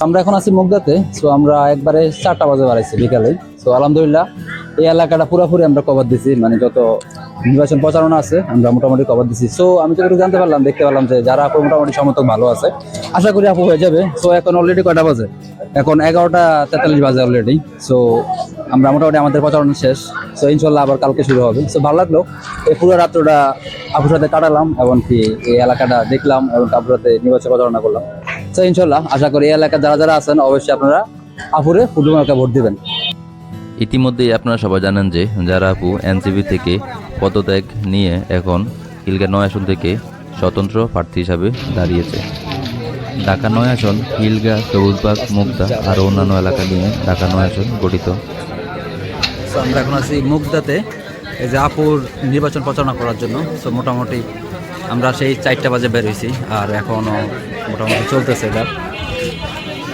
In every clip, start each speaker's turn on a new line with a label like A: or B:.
A: আমরা এখন আছি মুগদাতে। সো আমরা একবারে 4টা বাজে বাড়াইছি বিকালে। সো আলহামদুলিল্লাহ এই এলাকাটা পুরোপুরি আমরা কভার দিছি, মানে যত নির্বাচন প্রচারণা আছে আমরা মোটামুটি কভার দিছি। সো আমি তো জানতে পারলাম, দেখতে পারলাম যে যারা আপু মোটামুটি সমর্থক ভালো আছে, আশা করি আপু হয়ে যাবে। সো এখন অলরেডি কয়টা বাজে? এখন 11টা 43 বাজে অলরেডি। সো আমরা মোটামুটি আমাদের প্রচারণা শেষ। সো ইনশাল্লাহ আবার কালকে শুরু হবে। সো ভালো লাগলো এই পুরো রাত্রটা আপুর সাথে কাটালাম, এমনকি এই এলাকাটা দেখলাম এবং আপুর সাথে নির্বাচন প্রচারণা করলাম। তো ইনশাল্লাহ আশা করি এই এলাকায় যারা যারা আছেন অবশ্যই আপনারা আপুরে ফুটবল মার্কা ভোট দিবেন।
B: ইতিমধ্যেই আপনারা সবাই জানেন যে যারা আপু এনসিপি থেকে পদত্যাগ নিয়ে এখন খিলগাঁও 9 আসন থেকে স্বতন্ত্র প্রার্থী হিসাবে দাঁড়িয়েছে। ঢাকা 9 আসন খিলগাঁও, সবুজবাগ, মুগদা আর অন্যান্য এলাকা নিয়ে ঢাকা 9 আসন গঠিত।
A: সো আমরা এখন আছি মুগদাতে এই যে আপুর নির্বাচন প্রচারণা করার জন্য। সো মোটামুটি আমরা সেই 4টা বাজে বের হয়েছি আর এখনও মোটামুটি চলতেছে এটা।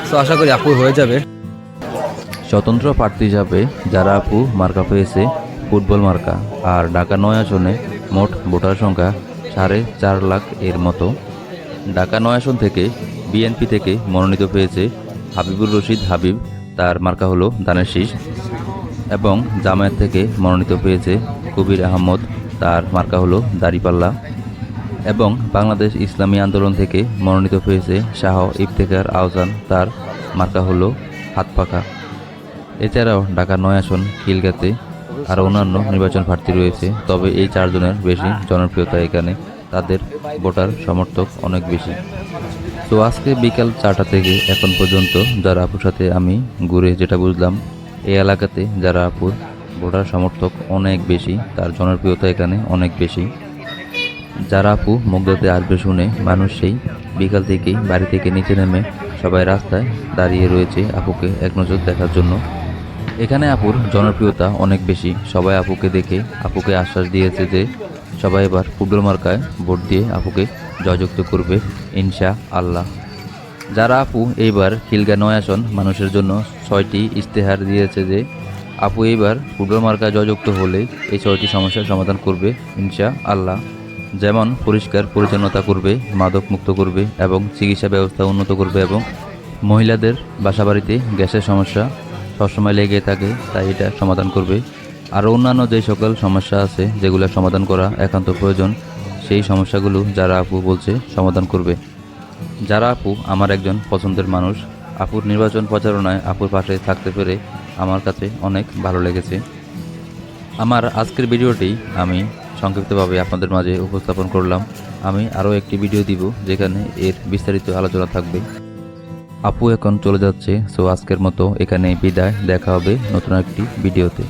A: সো আশা করি আপু হয়ে যাবে।
B: স্বতন্ত্র প্রার্থী হিসাবে যারা আপু মার্কা পেয়েছে ফুটবল মার্কা। আর ঢাকা 9 আসনে মোট ভোটার সংখ্যা 4.5 লাখ এর মতো। ঢাকা 9 আসন থেকে বিএনপি থেকে মনোনীত পেয়েছে হাবিবুর রশিদ হাবিব, তার মার্কা হলো ধানের শীষ। এবং জামায়াত থেকে মনোনীত পেয়েছে কবির আহমদ, তার মার্কা হলো দাড়িপাল্লা। এবং বাংলাদেশ ইসলামী আন্দোলন থেকে মনোনীত পেয়েছে শাহ ইফতেখার আহসান, তার মার্কা হলো হাতপাখা। এছাড়াও ঢাকা 9 আসন খিলগাঁওতে আরও অন্যান্য নির্বাচন প্রার্থী রয়েছে, তবে এই 4 জনের বেশি জনপ্রিয়তা এখানে, তাদের ভোটার সমর্থক অনেক বেশি। তো আজকে বিকাল 4টা থেকে এখন পর্যন্ত যারা আপুর সাথে আমি ঘুরে যেটা বুঝলাম, এই এলাকাতে যারা আপুর ভোটার সমর্থক অনেক বেশি, তার জনপ্রিয়তা এখানে অনেক বেশি। যারা আপু মুগদাতে আসবে শুনে মানুষ সেই বিকাল থেকেই বাড়ি থেকে নিচে নেমে সবাই রাস্তায় দাঁড়িয়ে রয়েছে আপুকে এক নজর দেখার জন্য। এখানে আপুর জনপ্রিয়তা অনেক বেশি, সবাই আপুকে দেখে আপুকে আশ্বাস দিয়েছে যে সবাই এবার ফুটবল মার্কায় ভোট দিয়ে আপুকে জয়যুক্ত করবে ইনশা আল্লাহ। যারা আপু এইবার খিলগাঁও 9 আসন মানুষের জন্য 6টি ইশতেহার দিয়েছে যে আপু এইবার ফুটবল মার্কায় জয়যুক্ত হলে এই 6টি সমস্যার সমাধান করবে ইনশা আল্লাহ। যেমন পরিষ্কার পরিচ্ছন্নতা করবে, মাদক মুক্ত করবে এবং চিকিৎসা ব্যবস্থা উন্নত করবে এবং মহিলাদের বাসাবাড়িতে গ্যাসের সমস্যা সবসময় লেগে থাকে, তাই এটা সমাধান করবে। আরও অন্যান্য যে সকল সমস্যা আছে যেগুলো সমাধান করা একান্ত প্রয়োজন, সেই সমস্যাগুলো যারা আপু বলছে সমাধান করবে। যারা আপু আমার একজন পছন্দের মানুষ, আপুর নির্বাচন প্রচারণায় আপুর পাশে থাকতে পেরে আমার কাছে অনেক ভালো লেগেছে। আমার আজকের ভিডিওটি আমি সংক্ষিপ্তভাবে আপনাদের মাঝে উপস্থাপন করলাম। আমি আরও একটি ভিডিও দিব যেখানে এর বিস্তারিত আলোচনা থাকবে। আপু এখন চলে যাচ্ছে। সো আজকের মতো এখানে বিদায়, দেখা হবে নতুন একটি ভিডিওতে।